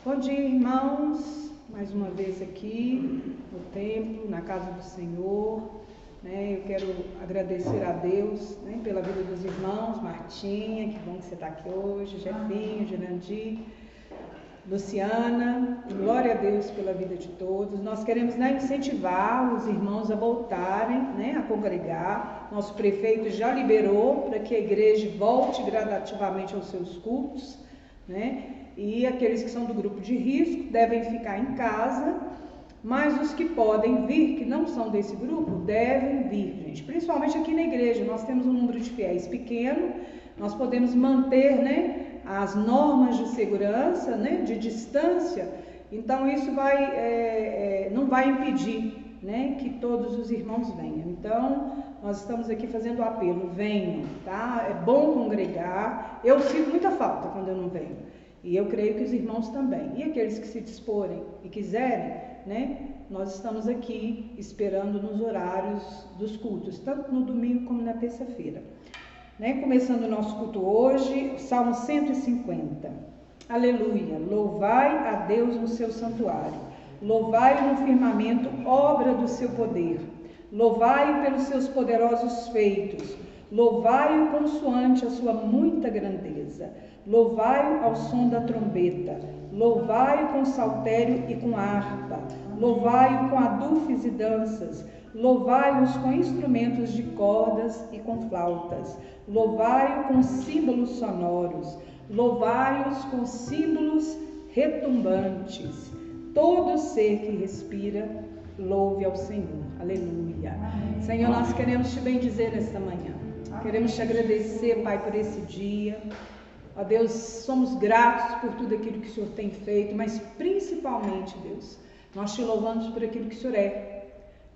Bom dia, irmãos, mais uma vez aqui no templo, na casa do Senhor, né? Eu quero agradecer a Deus, né, pela vida dos irmãos, Martinha, que bom que você está aqui hoje, Jefinho, Gerandi, Luciana, glória a Deus pela vida de todos. Nós queremos, né, incentivar os irmãos a voltarem, né, a congregar. Nosso prefeito já liberou para que a igreja volte gradativamente aos seus cultos, né? E aqueles que são do grupo de risco devem ficar em casa, mas os que podem vir, que não são desse grupo, devem vir, gente. Principalmente aqui na igreja, nós temos um número de fiéis pequeno, nós podemos manter, né, as normas de segurança, né, de distância, então isso não vai impedir, né, que todos os irmãos venham. Então, nós estamos aqui fazendo o apelo, venham, tá? É bom congregar, eu sinto muita falta quando eu não venho. E eu creio que os irmãos também. E aqueles que se disporem e quiserem, né? Nós estamos aqui esperando nos horários dos cultos, tanto no domingo como na terça-feira. Né? Começando o nosso culto hoje, Salmo 150. Aleluia! Louvai a Deus no seu santuário. Louvai-o no firmamento, obra do seu poder. Louvai-o pelos seus poderosos feitos. Louvai-o consoante a sua muita grandeza. Louvai-o ao som da trombeta. Louvai-o com saltério e com harpa. Louvai-o com adufes e danças. Louvai-os com instrumentos de cordas e com flautas. Louvai-o com símbolos sonoros. Louvai-os com símbolos retumbantes. Todo ser que respira, louve ao Senhor. Aleluia. Amém. Senhor, nós queremos te bendizer nesta manhã. Queremos te agradecer, Pai, por esse dia. Ó Deus, somos gratos por tudo aquilo que o Senhor tem feito, mas principalmente, Deus, nós te louvamos por aquilo que o Senhor é.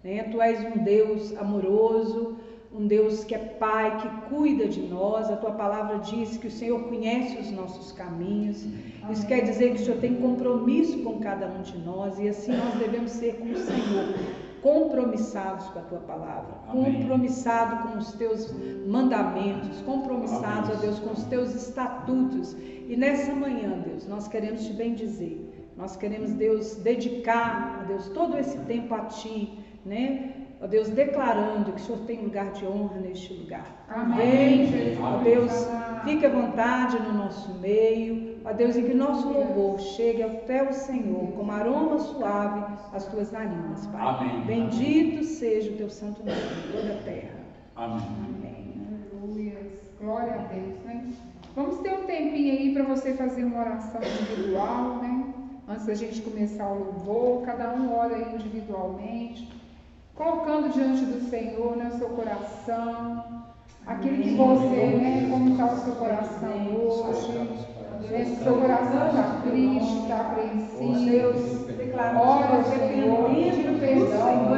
Né? Tu és um Deus amoroso, um Deus que é Pai, que cuida de nós. A tua palavra diz que o Senhor conhece os nossos caminhos. Isso quer dizer que o Senhor tem compromisso com cada um de nós, e assim nós devemos ser com o Senhor. Compromissados com a tua palavra, compromissado com os teus mandamentos, compromissados, ó Deus, com os teus estatutos. E nessa manhã, Deus, nós queremos te bendizer, nós queremos, Deus, dedicar, ó Deus, todo esse tempo a ti, né? Ó Deus, declarando que o Senhor tem lugar de honra neste lugar. Amém. Ó Deus, fique à vontade no nosso meio. Ó Deus, e que nosso louvor chegue até o Senhor como aroma suave às tuas narinas, Pai. Amém. Bendito seja o teu santo nome em toda a terra. Amém. Amém. Aleluia. Glória a Deus, né? Vamos ter um tempinho aí para você fazer uma oração individual, né? Antes da gente começar o louvor, cada um ora aí individualmente, colocando diante do Senhor, né, o seu coração, aquilo que você, né, como está o seu coração hoje. Se seu coração está triste, está apreensivo, ora ao Senhor, pedindo perdão,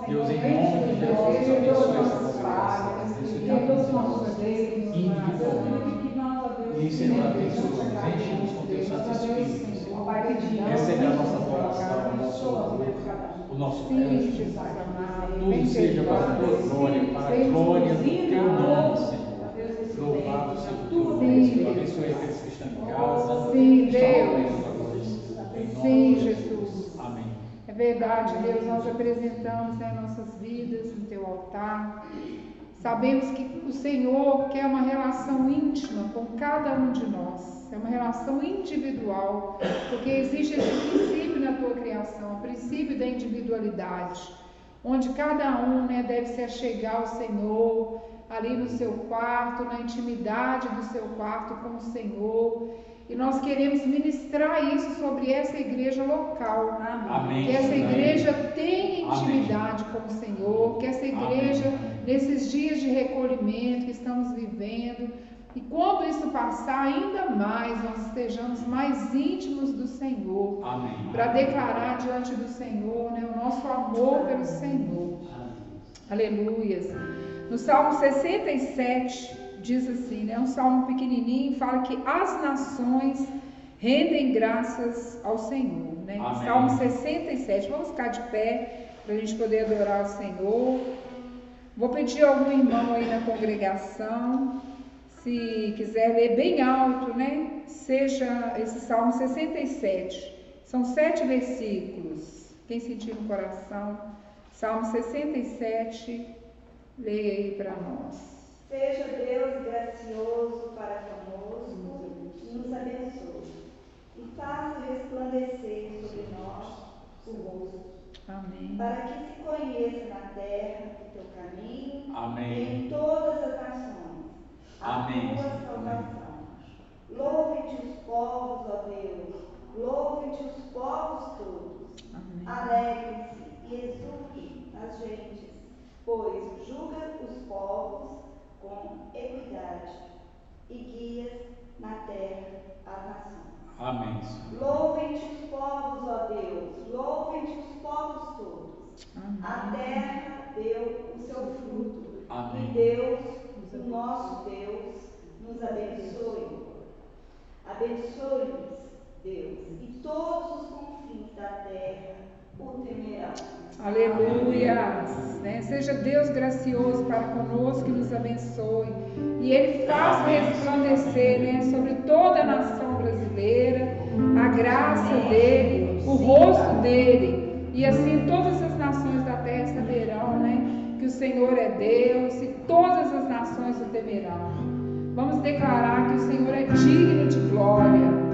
Deus, em nome de Jesus, abençoe essa congregação, todos os nossos dedos, individualmente. E, Senhor, abençoe-nos, enche-nos com teu Santo Espírito. Recebe a nossa adoração, o nosso culto. Tudo seja para a tua glória, para a glória do teu nome, Senhor. Louvado seja o teu nome. Abençoe aqueles que estão em casa. Sim, Deus. Sim, Jesus. Amém. É verdade, Deus, nós apresentamos, né, nossas vidas no teu altar. Sabemos que o Senhor quer uma relação íntima com cada um de nós. É uma relação individual, porque existe esse princípio na tua criação, o princípio da individualidade, onde cada um, né, deve se achegar ao Senhor, ali no seu quarto, na intimidade do seu quarto com o Senhor. E nós queremos ministrar isso sobre essa igreja local. Amém. Que essa igreja tenha intimidade com o Senhor, que essa igreja, nesses dias de recolhimento que estamos vivendo, e quando isso passar, ainda mais nós estejamos mais íntimos do Senhor, para declarar diante do Senhor, né, o nosso amor pelo Senhor. Aleluias. No Salmo 67 diz assim, né, um salmo pequenininho, fala que as nações rendem graças ao Senhor, né? Salmo 67, vamos ficar de pé para a gente poder adorar o Senhor. Vou pedir a algum irmão aí na congregação, se quiser ler bem alto, né? Seja esse Salmo 67. São 7 versículos. Quem sentir no coração, Salmo 67, leia aí para nós. Seja Deus gracioso para conosco e nos abençoe, e faça resplandecer sobre nós o rosto. Amém. Para que se conheça na terra o teu caminho. Amém. E em todas as nações a Amém. tua salvação. Louve-te os povos, ó Deus, louve-te os povos todos. Amém. Alegrem-se e exultem as gentes, pois julga os povos com equidade e guias na terra as nações. Amém. Louvem-te os povos, ó Deus, louvem-te os povos todos. Amém. A terra deu o seu fruto. Amém. E Deus, o nosso Deus, nos abençoe. Abençoe-nos, Deus, e todos os confins da terra o temerão. Aleluia! Né? Seja Deus gracioso para conosco, que nos abençoe. E Ele faça resplandecer, né, sobre toda a nação brasileira a graça dEle, o rosto dEle. E assim todas as nações da terra saberão, né, que o Senhor é Deus e todas as nações o temerão. Vamos declarar que o Senhor é digno de glória.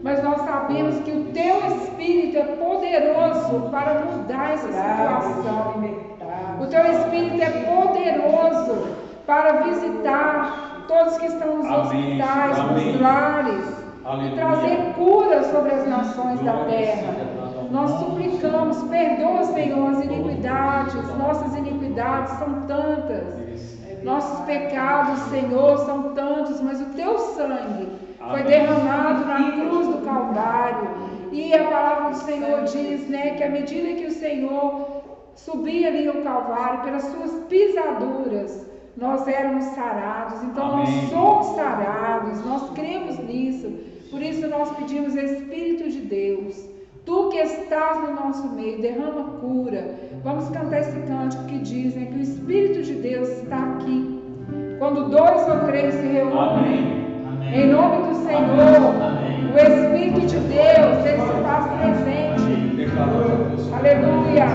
mas nós sabemos que o Teu Espírito é poderoso para mudar essa situação. O Teu Espírito é poderoso para visitar todos que estão nos hospitais, nos lares, e trazer cura sobre as nações da terra. Nós suplicamos, perdoa, Senhor, as iniquidades, nossas iniquidades são tantas, nossos pecados, Senhor, são tantos, mas o Teu sangue foi derramado na cruz do Calvário, e a palavra do Senhor diz, né, que à medida que o Senhor subia ali ao Calvário, pelas suas pisaduras, nós éramos sarados. Então nós somos sarados, nós cremos nisso. Por isso nós pedimos, Espírito de Deus, Tu que estás no nosso meio, derrama cura. Vamos cantar esse cântico que diz, né, que o Espírito de Deus está aqui. Quando 2 ou 3 se reúnem, em nome do Senhor, o Espírito de Deus, Ele se faz presente. Aleluia.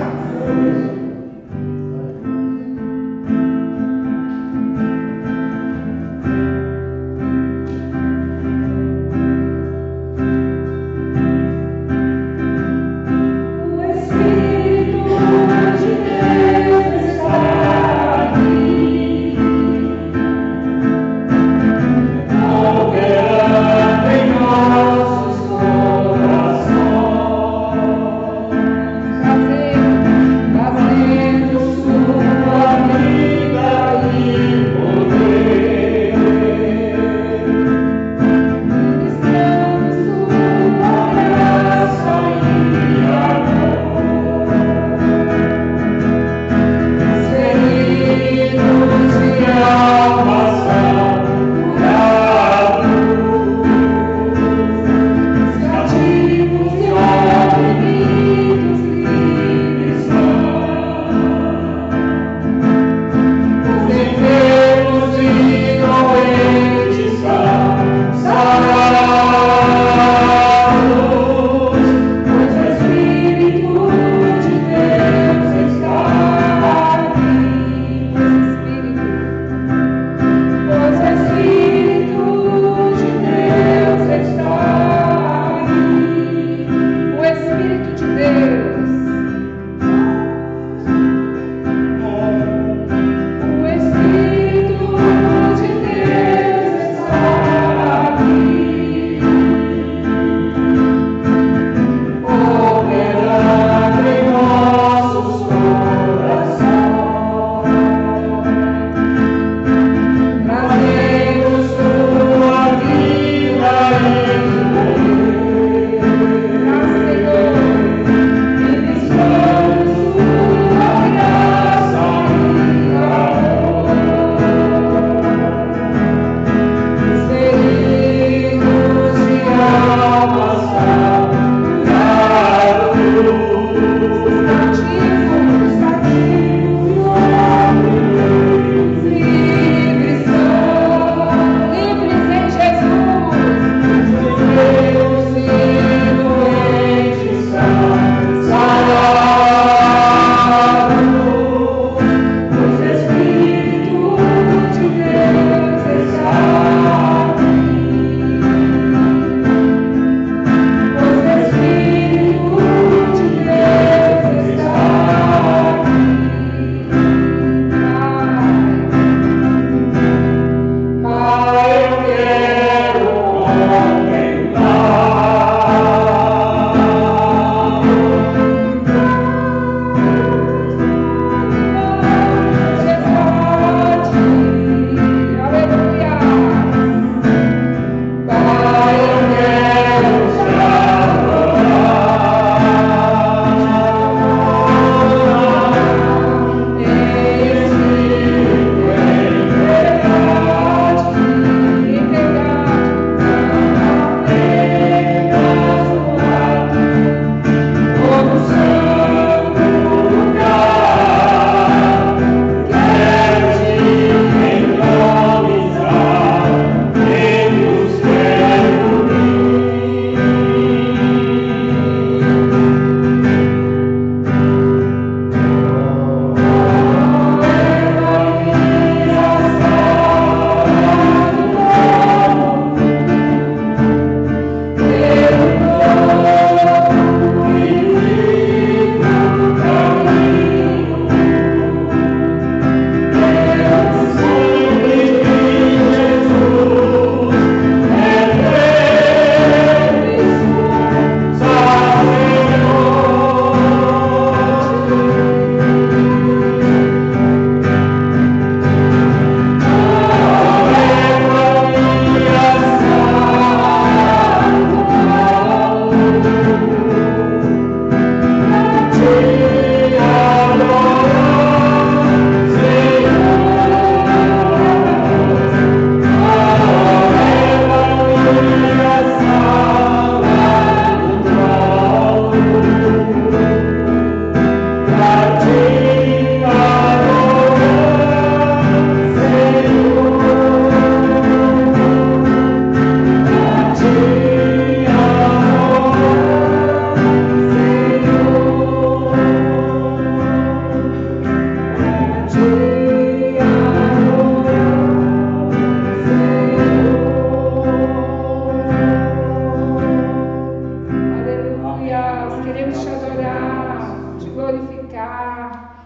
Fazer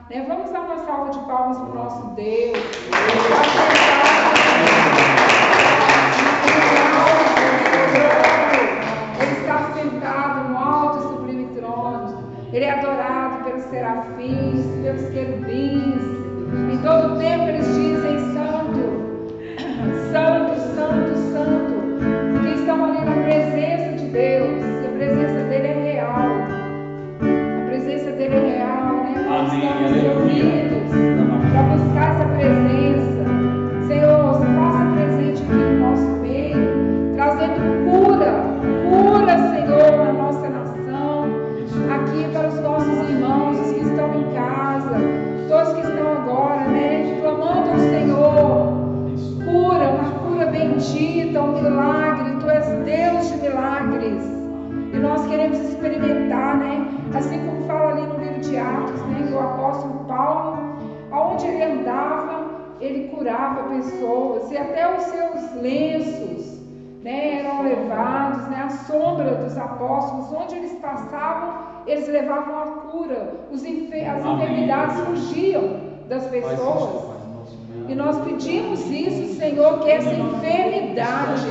né? Vamos dar uma salva de palmas para o nosso Deus. Ele está sentado no alto e sublime trono. Ele é adorado pelos serafins, pelos querubins. Em todo tempo eles dizem santo, santo, santo, santo. Porque estão ali na presença de Deus. E a presença dele é real. A presença dele é real, né? Nós estamos reunidos para buscar essa presença. Senhor, se faça presente aqui no nosso meio, trazendo cura, Senhor, na nossa nação, aqui para os nossos irmãos, os que estão em casa, todos que estão agora, né, clamando ao Senhor, uma cura bendita, um milagre. Tu és Deus de milagres, e nós queremos experimentar, né, assim como fala ali no livro de Atos, né, o apóstolo Paulo, aonde ele andava, ele curava pessoas, e até os seus lenços, né, eram levados, né, à sombra dos apóstolos, onde eles passavam, eles levavam a cura, as enfermidades fugiam das pessoas. E nós pedimos isso, Senhor, que essa enfermidade,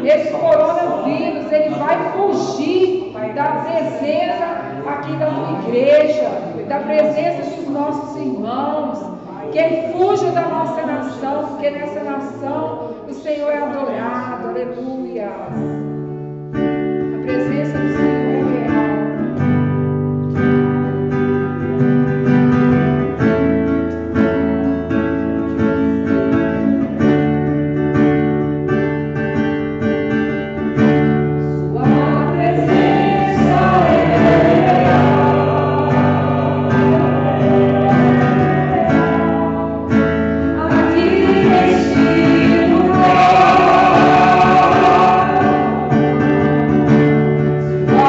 esse coronavírus, ele vai fugir da presença aqui da tua igreja, da presença dos nossos irmãos, que ele fuja da nossa nação, porque nessa nação o Senhor é adorado, aleluia. A presença do Senhor é real. Wow.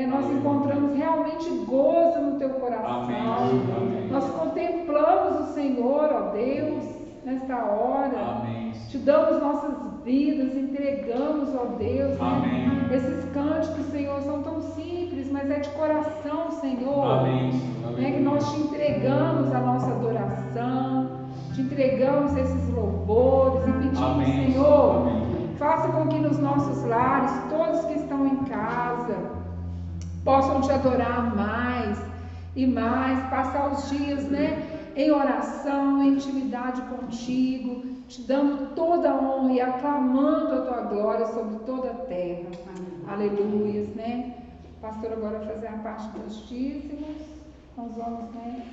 Nós encontramos realmente gozo no teu coração. Amém. Nós contemplamos o Senhor, ó Deus, nesta hora. Amém. Te damos nossas vidas, entregamos, ó Deus. Amém. Né? Esses cânticos, Senhor, são tão simples, mas é de coração, Senhor. Amém. Né? Que nós te entregamos a nossa adoração, te entregamos esses louvores e pedimos, Amém. Senhor, Amém. faça com que nos nossos lares, todos que estão em casa, possam te adorar mais e mais, passar os dias, né, em oração, em intimidade contigo, te dando toda a honra e aclamando a tua glória sobre toda a terra. Aleluias, né? O pastor agora vai fazer a parte dos dízimos, nós vamos, né,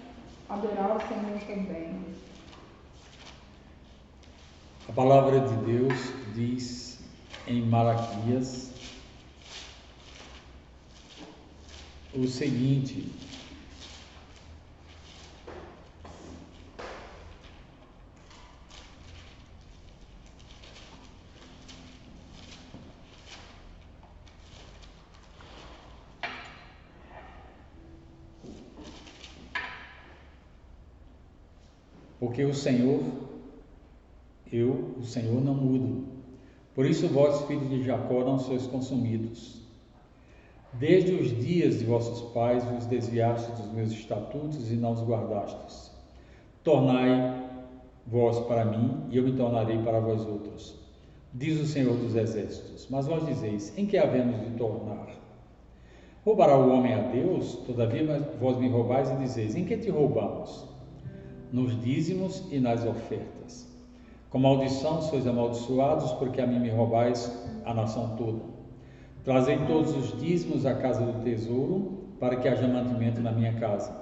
adorar o Senhor também. A palavra de Deus diz em Malaquias o seguinte: porque o Senhor não mudo. Por isso vós, filhos de Jacó, não sois consumidos. Desde os dias de vossos pais vos desviastes dos meus estatutos e não os guardastes. Tornai vós para mim, e eu me tornarei para vós outros, diz o Senhor dos Exércitos. Mas vós dizeis: em que havemos de tornar? Roubará o homem a Deus? Todavia vós me roubais e dizeis: em que te roubamos? Nos dízimos e nas ofertas. Com maldição sois amaldiçoados, porque a mim me roubais a nação toda. Trazei todos os dízimos à casa do tesouro, para que haja mantimento na minha casa.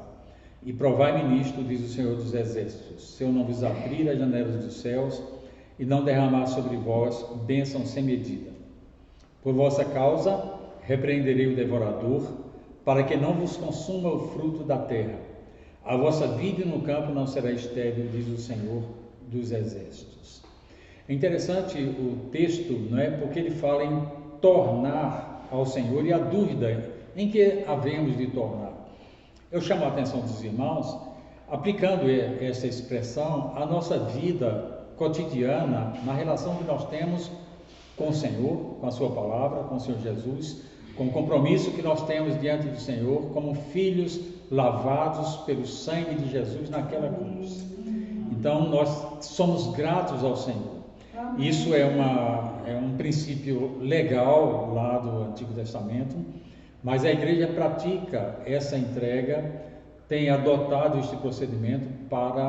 E provai-me nisto, diz o Senhor dos Exércitos, se eu não vos abrir as janelas dos céus e não derramar sobre vós bênção sem medida. Por vossa causa repreenderei o devorador, para que não vos consuma o fruto da terra. A vossa vida no campo não será estéril, diz o Senhor dos Exércitos. É interessante o texto, não é? Porque ele fala em tornar ao Senhor, e a dúvida em que havemos de tornar. Eu chamo a atenção dos irmãos, aplicando essa expressão à nossa vida cotidiana, na relação que nós temos com o Senhor, com a sua palavra, com o Senhor Jesus, com o compromisso que nós temos diante do Senhor, como filhos lavados pelo sangue de Jesus naquela cruz. Então nós somos gratos ao Senhor. Isso é um princípio legal lá do Antigo Testamento, mas a igreja pratica essa entrega, tem adotado este procedimento para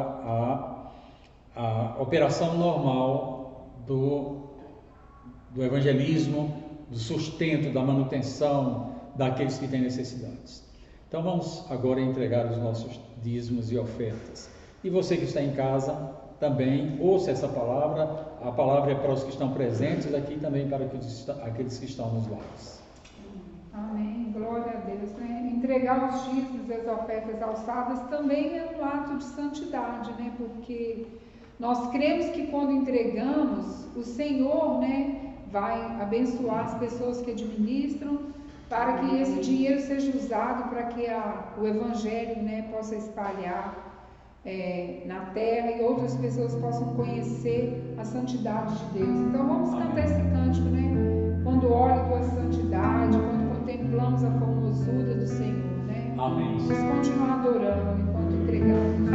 a operação normal do evangelismo, do sustento, da manutenção daqueles que têm necessidades. Então vamos agora entregar os nossos dízimos e ofertas. E você que está em casa também ouça essa palavra. A palavra é para os que estão presentes aqui, também para aqueles que estão nos lares. Amém, glória a Deus, né? Entregar os dízimos e as ofertas alçadas também é um ato de santidade, né? Porque nós cremos que quando entregamos, o Senhor, né, vai abençoar as pessoas que administram, para que esse dinheiro seja usado para que o Evangelho, né, possa espalhar na terra e outras pessoas possam conhecer a santidade de Deus. Então vamos cantar esse cântico, né? Quando olho tua santidade, quando contemplamos a formosura do Senhor, né? Amém. Vamos continuar adorando enquanto entregamos.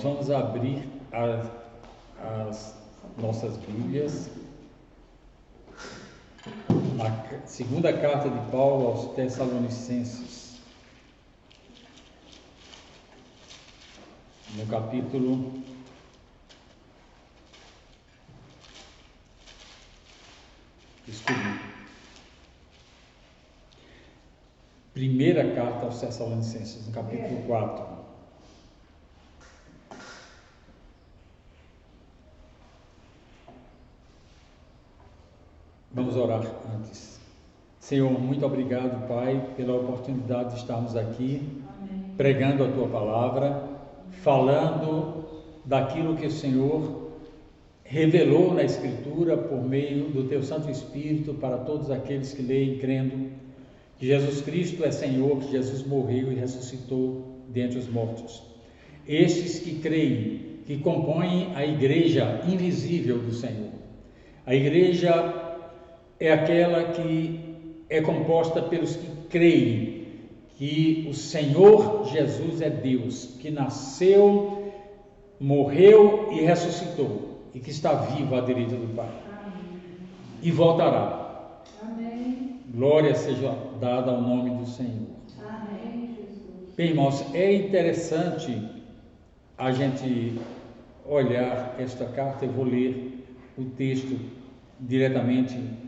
vamos abrir as nossas Bíblias na segunda carta de Paulo aos Tessalonicenses, no capítulo 1ª carta aos Tessalonicenses, no capítulo 4. Vamos orar antes. Senhor, muito obrigado, Pai, pela oportunidade de estarmos aqui, pregando a Tua palavra, falando daquilo que o Senhor revelou na Escritura por meio do Teu Santo Espírito para todos aqueles que leem crendo que Jesus Cristo é Senhor, que Jesus morreu e ressuscitou dentre os mortos. Estes que creem, que compõem a igreja invisível do Senhor. A igreja é aquela que é composta pelos que creem que o Senhor Jesus é Deus, que nasceu, morreu e ressuscitou, e que está vivo à direita do Pai. Amém. E voltará. Amém. Glória seja dada ao nome do Senhor. Amém, Jesus. Bem, irmãos, é interessante a gente olhar esta carta. Eu vou ler o texto diretamente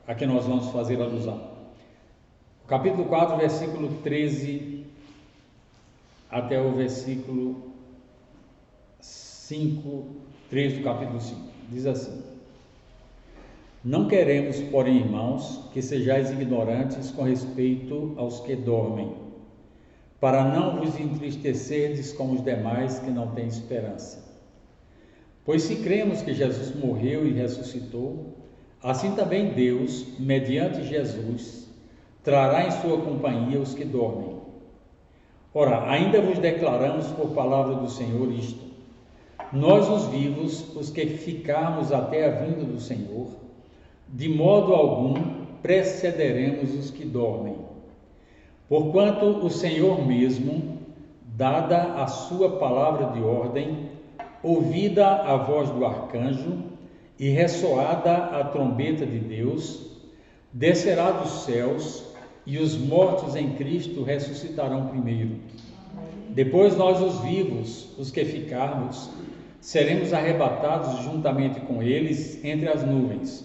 a que nós vamos fazer alusão. Capítulo 4, versículo 13 até o versículo 3 do capítulo 5. Diz assim: Não queremos, porém, irmãos, que sejais ignorantes com respeito aos que dormem, para não vos entristecerdes como os demais que não têm esperança. Pois se cremos que Jesus morreu e ressuscitou, assim também Deus, mediante Jesus, trará em sua companhia os que dormem. Ora, ainda vos declaramos por palavra do Senhor isto: nós os vivos, os que ficarmos até a vinda do Senhor, de modo algum precederemos os que dormem. Porquanto o Senhor mesmo, dada a sua palavra de ordem, ouvida a voz do arcanjo e ressoada a trombeta de Deus, descerá dos céus, e os mortos em Cristo ressuscitarão primeiro. Depois nós, os vivos, os que ficarmos, seremos arrebatados juntamente com eles entre as nuvens,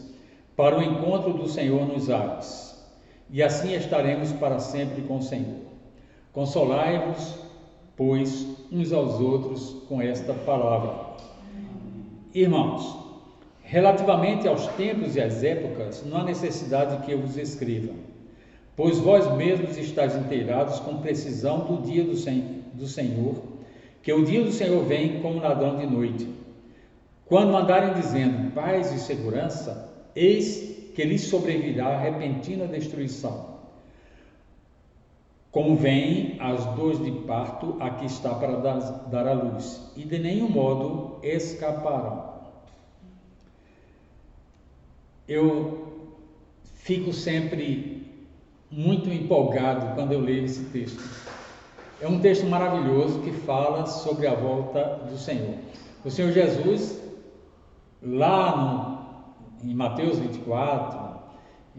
para o encontro do Senhor nos ares, e assim estaremos para sempre com o Senhor. Consolai-vos, pois, uns aos outros com esta palavra. Irmãos, relativamente aos tempos e às épocas, não há necessidade que eu vos escreva, pois vós mesmos estáis inteirados com precisão do dia do Senhor, que o dia do Senhor vem como ladrão de noite. Quando andarem dizendo paz e segurança, eis que lhes sobrevirá repentina destruição, como vêm as dores de parto a que está para dar à luz, e de nenhum modo escaparão. Eu fico sempre muito empolgado quando eu leio esse texto. É um texto maravilhoso que fala sobre a volta do Senhor. O Senhor Jesus, lá em Mateus 24,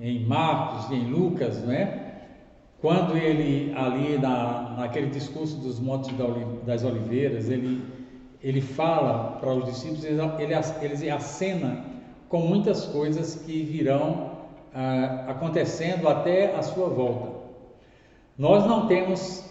em Marcos e em Lucas, não é? Quando ele, ali naquele discurso dos Montes das Oliveiras, ele fala para os discípulos, ele acena com muitas coisas que virão acontecendo até a sua volta. Nós não temos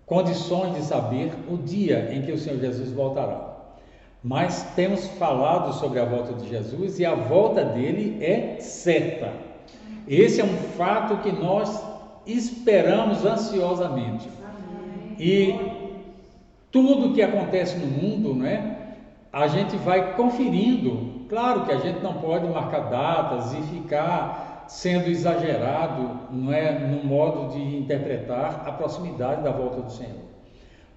condições de saber o dia em que o Senhor Jesus voltará, mas temos falado sobre a volta de Jesus e a volta dele é certa. Esse é um fato que nós esperamos ansiosamente. E tudo que acontece no mundo, não é? A gente vai conferindo. Claro que a gente não pode marcar datas e ficar sendo exagerado, não é, no modo de interpretar a proximidade da volta do Senhor.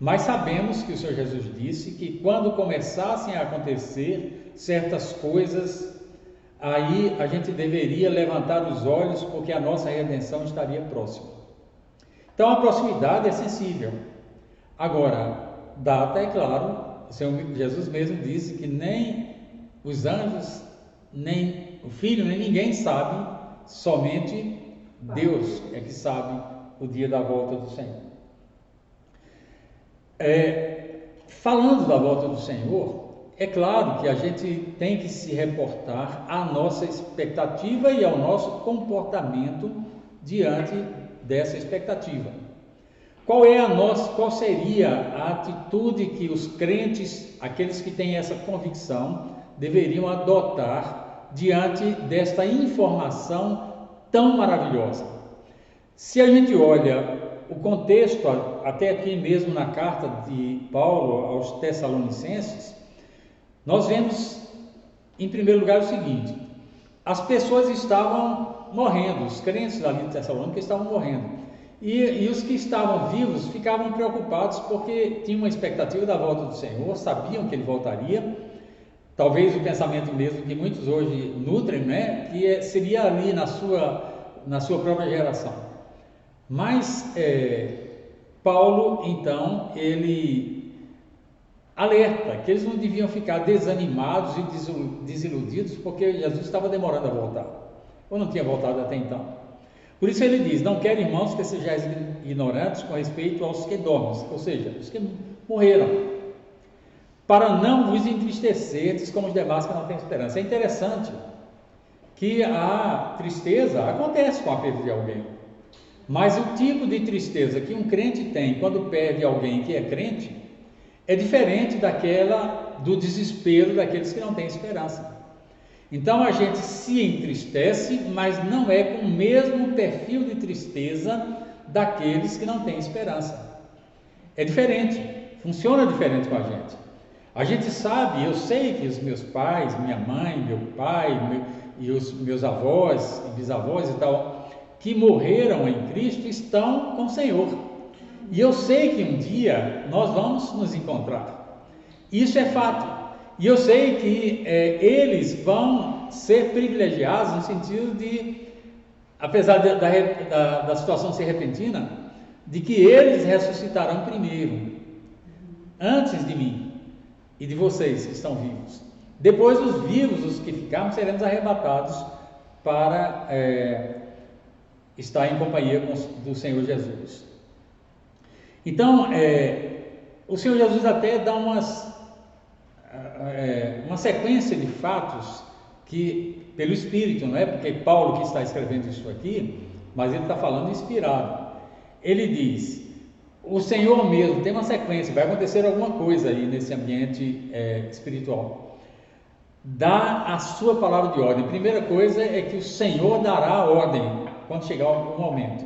Mas sabemos que o Senhor Jesus disse que quando começassem a acontecer certas coisas, aí a gente deveria levantar os olhos, porque a nossa redenção estaria próxima. Então a proximidade é sensível. Agora, data, é claro, o Senhor Jesus mesmo disse que nem os anjos, nem o Filho, nem ninguém sabe, somente Deus é que sabe o dia da volta do Senhor. Falando da volta do Senhor, é claro que a gente tem que se reportar à nossa expectativa e ao nosso comportamento diante dessa expectativa. Qual seria a atitude que os crentes, aqueles que têm essa convicção, deveriam adotar diante desta informação tão maravilhosa? Se a gente olha o contexto, até aqui mesmo na carta de Paulo aos Tessalonicenses, nós vemos, em primeiro lugar, o seguinte: as pessoas estavam morrendo, os crentes ali de Tessalônica estavam morrendo. E os que estavam vivos ficavam preocupados porque tinham uma expectativa da volta do Senhor, sabiam que Ele voltaria. Talvez o pensamento mesmo que muitos hoje nutrem, né, que seria ali na sua própria geração. Mas Paulo, então, ele alerta que eles não deviam ficar desanimados e desiludidos porque Jesus estava demorando a voltar, ou não tinha voltado até então. Por isso ele diz: não quero, irmãos, que sejais ignorantes com respeito aos que dormem, ou seja, os que morreram, para não vos entristecerdes como os demais que não têm esperança. É interessante que a tristeza acontece com a perda de alguém, mas o tipo de tristeza que um crente tem quando perde alguém que é crente é diferente daquela do desespero daqueles que não têm esperança. Então a gente se entristece, mas não é com o mesmo perfil de tristeza daqueles que não têm esperança. É diferente, funciona diferente com a gente. A gente sabe, eu sei que os meus pais, minha mãe, meu pai, e os meus avós e bisavós e tal, que morreram em Cristo, estão com o Senhor. E eu sei que um dia nós vamos nos encontrar. Isso é fato. E eu sei que eles vão ser privilegiados no sentido de, apesar da situação ser repentina, de que eles ressuscitarão primeiro, antes de mim e de vocês que estão vivos. Depois os vivos, os que ficarmos, seremos arrebatados para estar em companhia do Senhor Jesus. Então, o Senhor Jesus até dá uma sequência de fatos que, pelo Espírito, não é porque Paulo que está escrevendo isso aqui, mas ele está falando inspirado. Ele diz: o Senhor mesmo tem uma sequência, vai acontecer alguma coisa aí nesse ambiente espiritual. Dá a sua palavra de ordem. A primeira coisa é que o Senhor dará a ordem quando chegar o momento.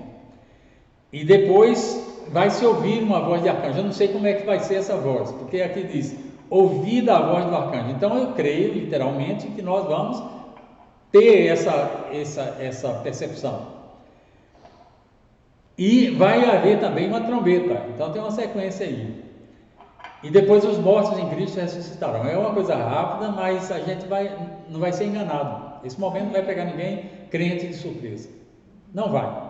E depois vai se ouvir uma voz de arcanjo. Eu não sei como é que vai ser essa voz, porque aqui diz: ouvida a voz do arcanjo. Então eu creio literalmente que nós vamos ter essa percepção. E vai haver também uma trombeta. Então tem uma sequência aí. E depois os mortos em Cristo ressuscitarão. É uma coisa rápida, mas a gente não vai ser enganado. Esse momento não vai pegar ninguém crente de surpresa. Não vai.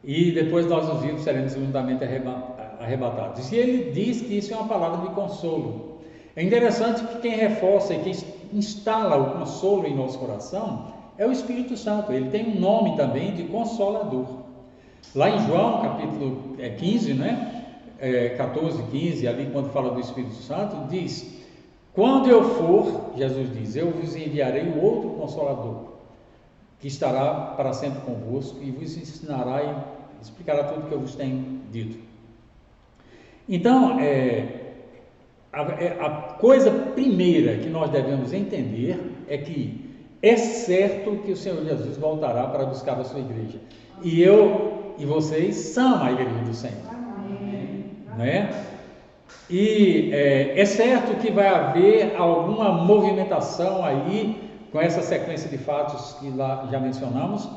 E depois nós, os vivos, seremos juntamente arrebatados. E ele diz que isso é uma palavra de consolo. É interessante que quem reforça e quem instala o consolo em nosso coração é o Espírito Santo. Ele tem um nome também de Consolador. Lá em João, capítulo 15, né? 14, 15, ali quando fala do Espírito Santo, diz: quando eu for, Jesus diz, eu vos enviarei o outro Consolador, que estará para sempre convosco e vos ensinará e explicará tudo o que eu vos tenho dito. Então, a coisa primeira que nós devemos entender é que é certo que o Senhor Jesus voltará para buscar a sua igreja. E eu e vocês são a igreja do Senhor. Né? E é certo que vai haver alguma movimentação aí com essa sequência de fatos que lá já mencionamos,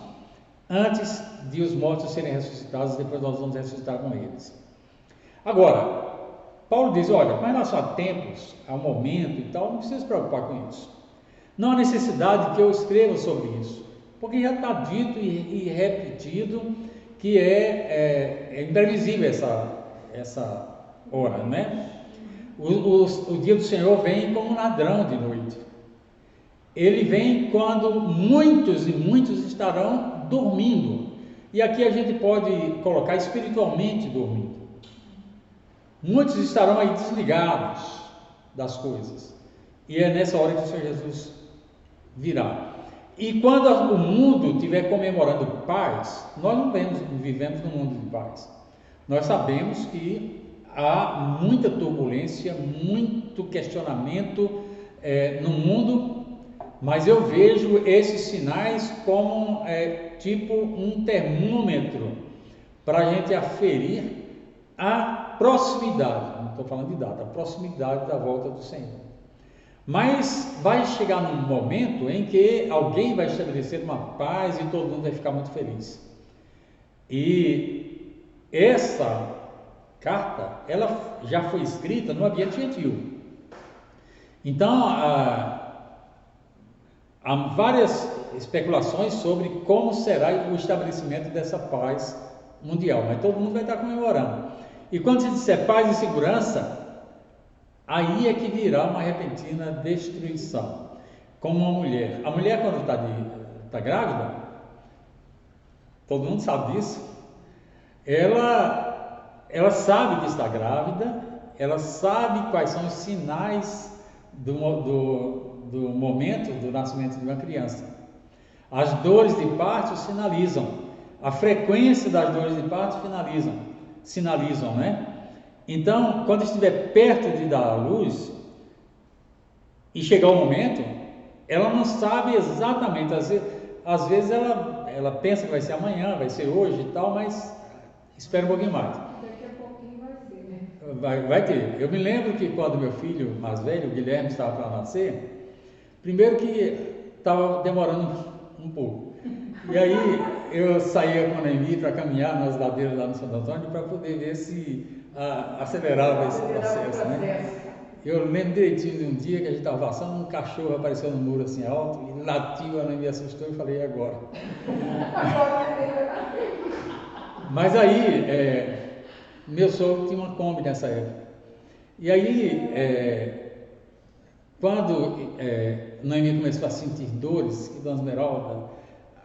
antes de os mortos serem ressuscitados, depois nós vamos ressuscitar com eles. Agora, Paulo diz: olha, com relação a tempos, a momento e tal, não precisa se preocupar com isso. Não há necessidade que eu escreva sobre isso, porque já está dito e repetido que é imprevisível hora, né? O dia do Senhor vem como um ladrão de noite. Ele vem quando muitos e muitos estarão dormindo. E aqui a gente pode colocar espiritualmente dormindo. Muitos estarão aí desligados das coisas. E é nessa hora que o Senhor Jesus virá. E quando o mundo estiver comemorando paz, nós não vivemos num mundo de paz. Nós sabemos que há muita turbulência, muito questionamento no mundo, mas eu vejo esses sinais como tipo um termômetro para a gente aferir a proximidade, não estou falando de data, a proximidade da volta do Senhor. Mas vai chegar num momento em que alguém vai estabelecer uma paz e todo mundo vai ficar muito feliz. E essa carta, ela já foi escrita no ambiente gentil. Então, há várias especulações sobre como será o estabelecimento dessa paz mundial, mas todo mundo vai estar comemorando. E quando se disser paz e segurança, aí é que virá uma repentina destruição. Como uma mulher. A mulher, quando está grávida, todo mundo sabe disso, ela sabe que está grávida, ela sabe quais são os sinais do momento do nascimento de uma criança. As dores de parto sinalizam, a frequência das dores de parto sinalizam, né? Então, quando estiver perto de dar à luz e chegar o momento, ela não sabe exatamente, às vezes ela pensa que vai ser amanhã, vai ser hoje e tal, mas espera um pouquinho mais. Daqui a pouquinho vai ser, né? Vai ter. Eu me lembro que quando meu filho mais velho, o Guilherme, estava para nascer, primeiro que estava demorando um pouco. E aí eu saía com a Noemi para caminhar nas ladeiras lá no Santo Antônio para poder ver se acelerava esse processo, né? Eu lembro direitinho de um dia que a gente estava passando, um cachorro apareceu no muro assim alto e latiu, a Noemi me assustou e falei, e agora? Mas aí, meu sogro tinha uma Kombi nessa época. E aí, quando Noemi começou a sentir dores, que Dona Esmeralda,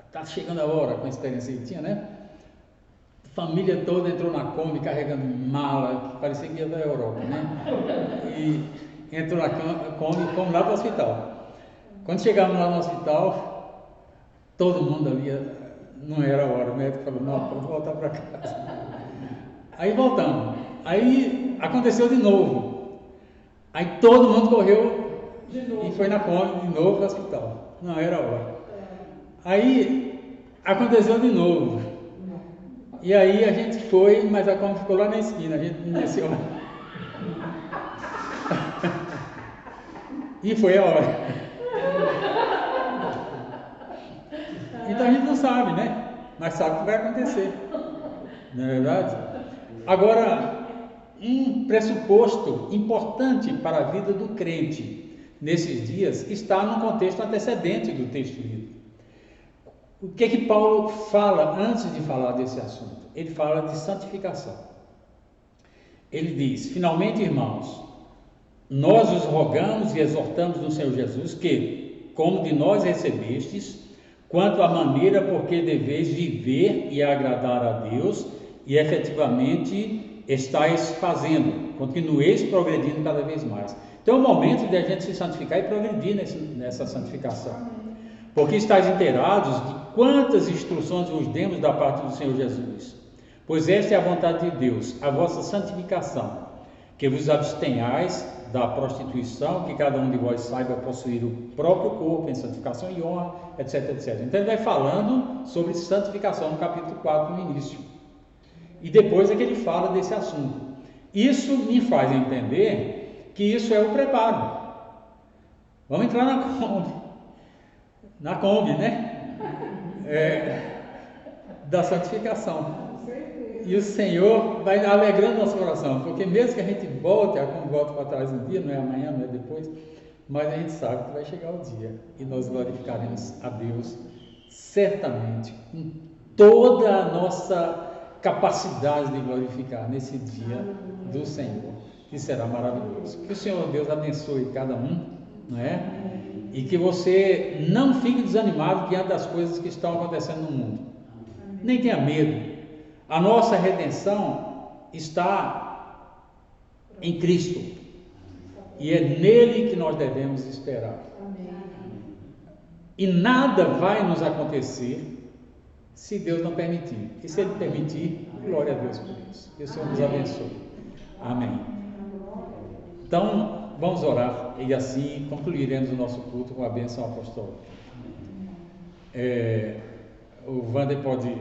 está chegando a hora, com a experiência que tinha, né? A família toda entrou na Kombi carregando mala, que parecia que ia da Europa, né? E entrou na Kombi e fomos lá para o hospital. Quando chegamos lá no hospital, todo mundo ali, não era a hora, o médico falou, não, pode voltar para casa. Aí voltamos. Aí aconteceu de novo. Aí todo mundo correu e foi na Kombi de novo para o hospital. Não era a hora. Aí aconteceu de novo. E aí a gente foi, mas a Kombi ficou lá na esquina, a gente não desceu. E foi a hora. Então a gente não sabe, né? Mas sabe o que vai acontecer. Não é verdade? Agora, um pressuposto importante para a vida do crente nesses dias está no contexto antecedente do texto lido. O que Paulo fala antes de falar desse assunto? Ele fala de santificação. Ele diz, finalmente, irmãos, nós os rogamos e exortamos no Senhor Jesus que, como de nós recebestes, quanto à maneira por que deveis viver e agradar a Deus, e efetivamente estáis fazendo, continueis progredindo cada vez mais. Então é o momento de a gente se santificar e progredir nessa santificação. Porque estáis inteirados de quantas instruções vos demos da parte do Senhor Jesus. Pois esta é a vontade de Deus, a vossa santificação, que vos abstenhais da prostituição, que cada um de vós saiba possuir o próprio corpo em santificação e honra, etc, etc. Então ele vai falando sobre santificação no capítulo 4, no início. E depois é que ele fala desse assunto. Isso me faz entender que isso é o preparo. Vamos entrar na Kombi, né? Da santificação. E o Senhor vai alegrando nosso coração, porque mesmo que a gente volte, como volta para trás um dia, não é amanhã, não é depois, mas a gente sabe que vai chegar o dia e nós glorificaremos a Deus certamente com toda a nossa capacidade de glorificar nesse dia do Senhor, que será maravilhoso. Que o Senhor Deus abençoe cada um, não é? E que você não fique desanimado diante das coisas que estão acontecendo no mundo. Nem tenha medo. A nossa redenção está em Cristo. E é nele que nós devemos esperar. E nada vai nos acontecer se Deus não permitir. E se Ele permitir, glória a Deus por isso. Que o Senhor nos abençoe. Amém. Então, vamos orar e assim concluiremos o nosso culto com a bênção apostólica. O Wander pode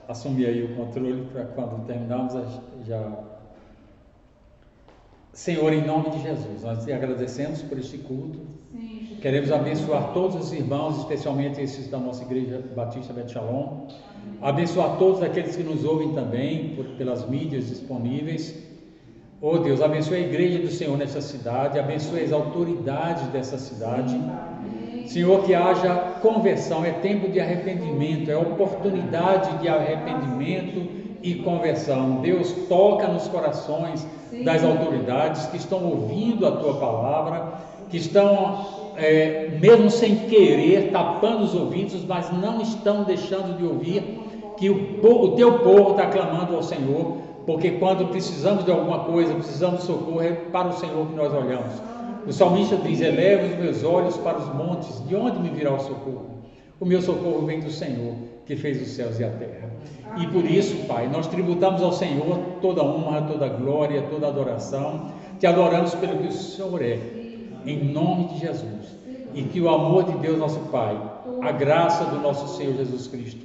assumir aí o controle para quando terminarmos já. Senhor, em nome de Jesus, nós te agradecemos por este culto. Queremos abençoar todos os irmãos, especialmente esses da nossa Igreja Batista Bet Shalom. Abençoar todos aqueles que nos ouvem também pelas mídias disponíveis. Oh Deus, abençoe a Igreja do Senhor nessa cidade, abençoe as autoridades dessa cidade. Senhor, que haja conversão, é tempo de arrependimento, é oportunidade de arrependimento e conversão. Deus, toca nos corações das autoridades que estão ouvindo a Tua palavra, que estão, mesmo sem querer, tapando os ouvidos, mas não estão deixando de ouvir, que o Teu povo está clamando ao Senhor, porque quando precisamos de alguma coisa, precisamos de socorro, é para o Senhor que nós olhamos. O salmista diz: eleva os meus olhos para os montes, de onde me virá o socorro? O meu socorro vem do Senhor, que fez os céus e a terra. E por isso, Pai, nós tributamos ao Senhor toda honra, toda glória, toda adoração. Te adoramos pelo que o Senhor é, em nome de Jesus. E que o amor de Deus, nosso Pai, a graça do nosso Senhor Jesus Cristo,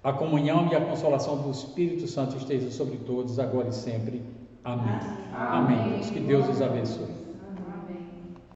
a comunhão e a consolação do Espírito Santo esteja sobre todos, agora e sempre. Amém. Amém. Que Deus os abençoe.